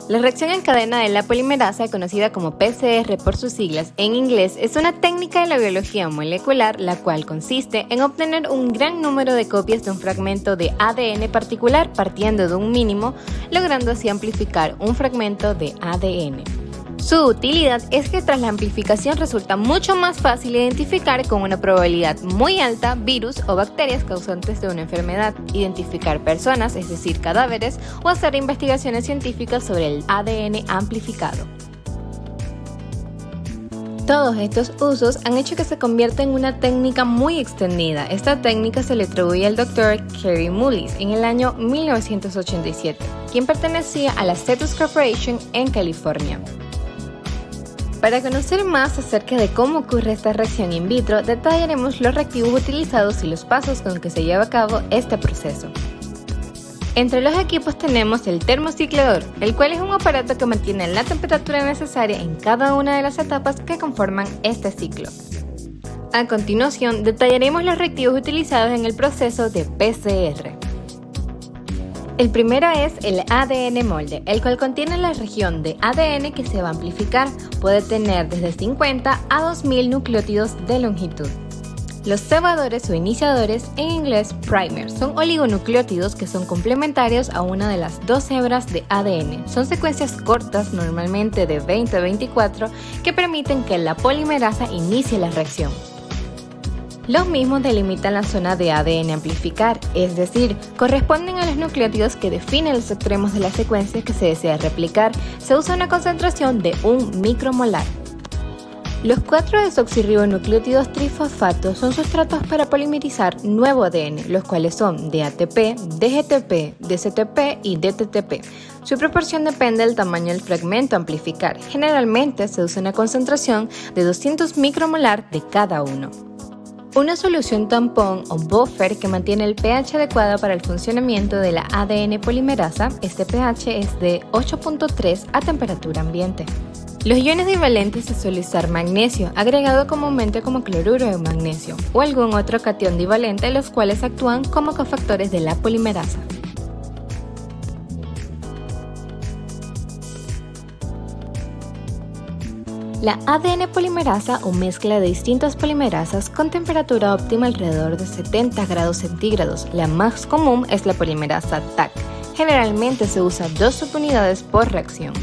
La reacción en cadena de la polimerasa, conocida como PCR por sus siglas en inglés, es una técnica de la biología molecular la cual consiste en obtener un gran número de copias de un fragmento de ADN particular partiendo de un mínimo, logrando así amplificar un fragmento de ADN. Su utilidad es que tras la amplificación resulta mucho más fácil identificar con una probabilidad muy alta virus o bacterias causantes de una enfermedad, identificar personas, es decir, cadáveres, o hacer investigaciones científicas sobre el ADN amplificado. Todos estos usos han hecho que se convierta en una técnica muy extendida. Esta técnica se le atribuye al Dr. Kary Mullis en el año 1987, quien pertenecía a la Cetus Corporation en California. Para conocer más acerca de cómo ocurre esta reacción in vitro, detallaremos los reactivos utilizados y los pasos con que se lleva a cabo este proceso. Entre los equipos tenemos el termociclador, el cual es un aparato que mantiene la temperatura necesaria en cada una de las etapas que conforman este ciclo. A continuación, detallaremos los reactivos utilizados en el proceso de PCR. El primero es el ADN molde, el cual contiene la región de ADN que se va a amplificar. Puede tener desde 50 a 2000 nucleótidos de longitud. Los cebadores o iniciadores, en inglés primers, son oligonucleótidos que son complementarios a una de las dos hebras de ADN. Son secuencias cortas, normalmente de 20 a 24, que permiten que la polimerasa inicie la reacción. Los mismos delimitan la zona de ADN amplificar, es decir, corresponden a los nucleótidos que definen los extremos de la secuencia que se desea replicar. Se usa una concentración de 1 micromolar. Los 4 desoxirribonucleótidos trifosfatos son sustratos para polimerizar nuevo ADN, los cuales son DATP, DGTP, DCTP y DTTP. Su proporción depende del tamaño del fragmento a amplificar. Generalmente se usa una concentración de 200 micromolar de cada uno. Una solución tampón o buffer que mantiene el pH adecuado para el funcionamiento de la ADN polimerasa. Este pH es de 8.3 a temperatura ambiente. Los iones divalentes se suele usar magnesio, agregado comúnmente como cloruro de magnesio, o algún otro catión divalente, los cuales actúan como cofactores de la polimerasa. La ADN polimerasa o mezcla de distintas polimerasas con temperatura óptima alrededor de 70 grados centígrados. La más común es la polimerasa Taq. Generalmente se usa 2 subunidades por reacción.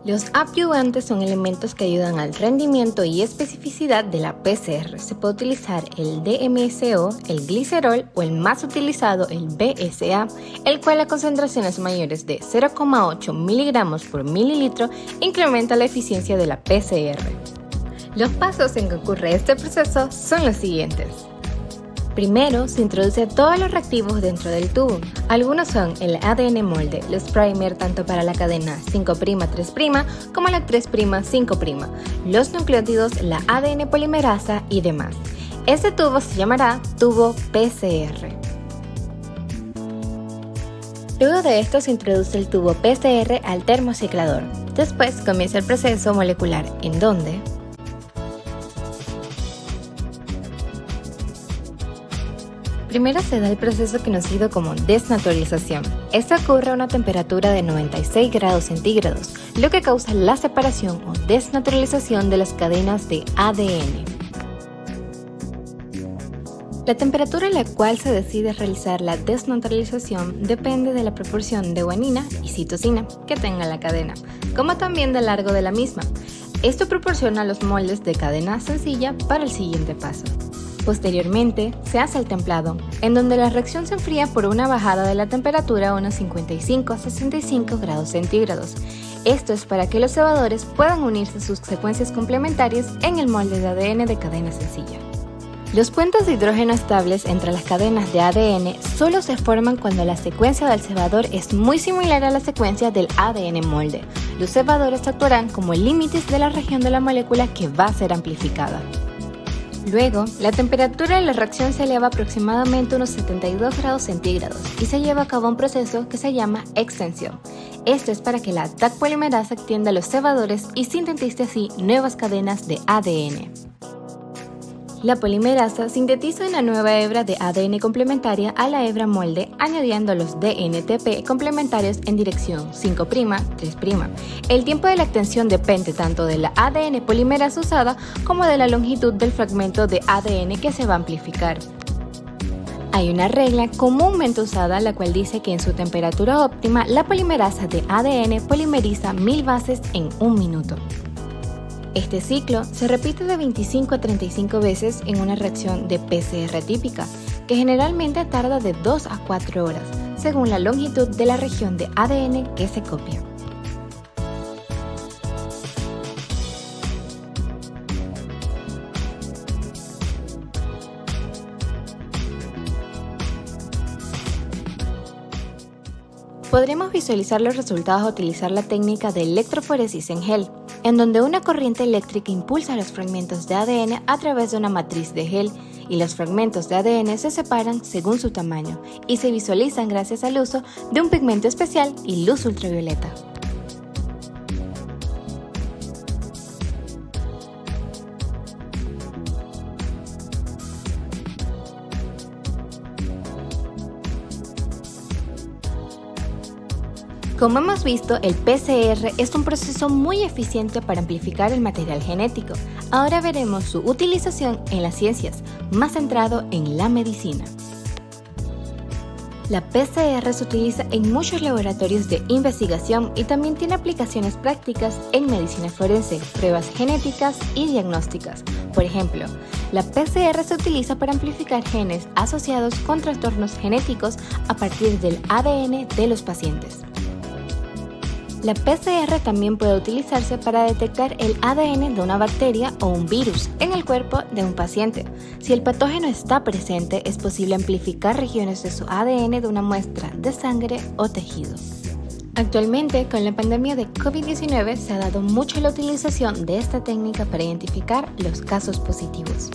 Los adyuvantes son elementos que ayudan al rendimiento y especificidad de la PCR. Se puede utilizar el DMSO, el glicerol o el más utilizado, el BSA, el cual a concentraciones mayores de 0,8 miligramos por mililitro incrementa la eficiencia de la PCR. Los pasos en que ocurre este proceso son los siguientes. Primero, se introduce todos los reactivos dentro del tubo. Algunos son el ADN molde, los primer tanto para la cadena 5'-3' como la 3'-5', los nucleótidos, la ADN polimerasa y demás. Este tubo se llamará tubo PCR. Luego de esto se introduce el tubo PCR al termociclador. Después comienza el proceso molecular, en donde primero se da el proceso conocido como desnaturalización. Esto ocurre a una temperatura de 96 grados centígrados, lo que causa la separación o desnaturalización de las cadenas de ADN. La temperatura a la cual se decide realizar la desnaturalización depende de la proporción de guanina y citosina que tenga la cadena, como también del largo de la misma. Esto proporciona los moldes de cadena sencilla para el siguiente paso. Posteriormente, se hace el templado, en donde la reacción se enfría por una bajada de la temperatura a unos 55 a 65 grados centígrados. Esto es para que los cebadores puedan unirse a sus secuencias complementarias en el molde de ADN de cadena sencilla. Los puentes de hidrógeno estables entre las cadenas de ADN solo se forman cuando la secuencia del cebador es muy similar a la secuencia del ADN molde. Los cebadores actuarán como límites de la región de la molécula que va a ser amplificada. Luego, la temperatura de la reacción se eleva aproximadamente unos 72 grados centígrados y se lleva a cabo un proceso que se llama extensión. Esto es para que la Taq polimerasa extienda los cebadores y sintetice así nuevas cadenas de ADN. La polimerasa sintetiza una nueva hebra de ADN complementaria a la hebra molde, añadiendo los DNTP complementarios en dirección 5', 3'. El tiempo de la obtención depende tanto de la ADN polimerasa usada como de la longitud del fragmento de ADN que se va a amplificar. Hay una regla comúnmente usada la cual dice que en su temperatura óptima la polimerasa de ADN polimeriza 1000 bases en 1 minuto. Este ciclo se repite de 25 a 35 veces en una reacción de PCR típica, que generalmente tarda de 2 a 4 horas, según la longitud de la región de ADN que se copia. Podremos visualizar los resultados al utilizar la técnica de electroforesis en gel, en donde una corriente eléctrica impulsa los fragmentos de ADN a través de una matriz de gel y los fragmentos de ADN se separan según su tamaño y se visualizan gracias al uso de un pigmento especial y luz ultravioleta. Como hemos visto, el PCR es un proceso muy eficiente para amplificar el material genético. Ahora veremos su utilización en las ciencias, más centrado en la medicina. La PCR se utiliza en muchos laboratorios de investigación y también tiene aplicaciones prácticas en medicina forense, pruebas genéticas y diagnósticas. Por ejemplo, la PCR se utiliza para amplificar genes asociados con trastornos genéticos a partir del ADN de los pacientes. La PCR también puede utilizarse para detectar el ADN de una bacteria o un virus en el cuerpo de un paciente. Si el patógeno está presente, es posible amplificar regiones de su ADN de una muestra de sangre o tejido. Actualmente, con la pandemia de COVID-19, se ha dado mucho la utilización de esta técnica para identificar los casos positivos.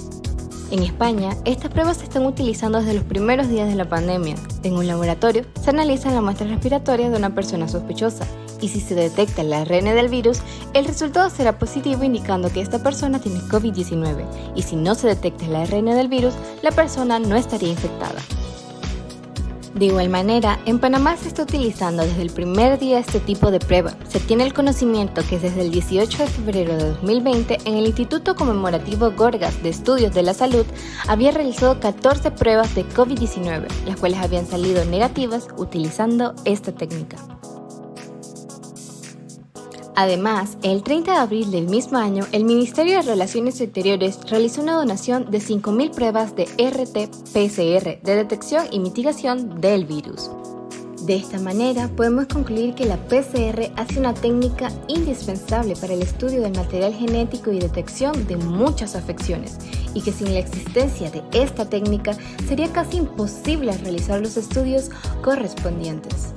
En España, estas pruebas se están utilizando desde los primeros días de la pandemia. En un laboratorio, se analizan las muestras respiratorias de una persona sospechosa y si se detecta el ARN del virus, el resultado será positivo indicando que esta persona tiene COVID-19 y si no se detecta el ARN del virus, la persona no estaría infectada. De igual manera, en Panamá se está utilizando desde el primer día este tipo de prueba. Se tiene el conocimiento que desde el 18 de febrero de 2020 en el Instituto Conmemorativo Gorgas de Estudios de la Salud había realizado 14 pruebas de COVID-19, las cuales habían salido negativas utilizando esta técnica. Además, el 30 de abril del mismo año, el Ministerio de Relaciones Exteriores realizó una donación de 5.000 pruebas de RT-PCR de detección y mitigación del virus. De esta manera, podemos concluir que la PCR ha sido una técnica indispensable para el estudio del material genético y detección de muchas afecciones, y que sin la existencia de esta técnica sería casi imposible realizar los estudios correspondientes.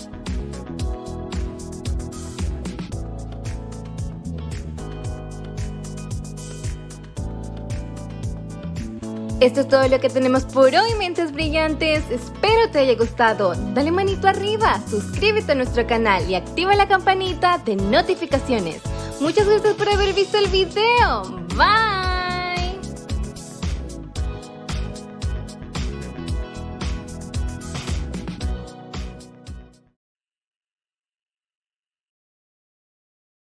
Esto es todo lo que tenemos por hoy, mentes brillantes. Espero te haya gustado. Dale manito arriba, suscríbete a nuestro canal y activa la campanita de notificaciones. Muchas gracias por haber visto el video. Bye.